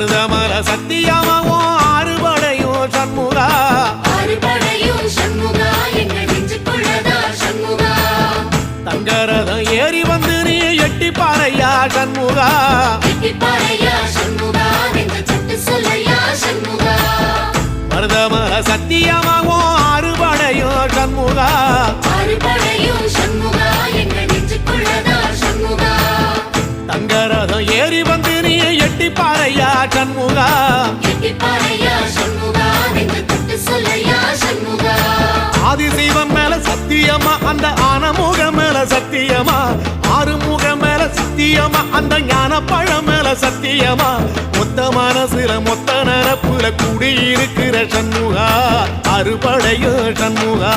மருதமர சத்தியமாவும் ஆறுபடையும் சண்முகா தங்கரதம் ஏறி வந்து நீ எட்டி பாறையா சண்முகா மருதமர சத்தியமாவும் ஆறுபடையும் சண்முகா தங்கரதம் ஏறி வந்து நீ எட்டி பாறையா சண்முகா ஆதிசைவம் மேல சத்தியமா அந்த ஆனமுகம் மேல சத்தியமா ஆறுமுகம் மேல சத்தியமா அந்த ஞான பழம் மேல சத்தியமா மொத்த மனசுல மொத்த நரப்புல கூடி இருக்கிற சண்முகா அறுபடையும் சண்முகா.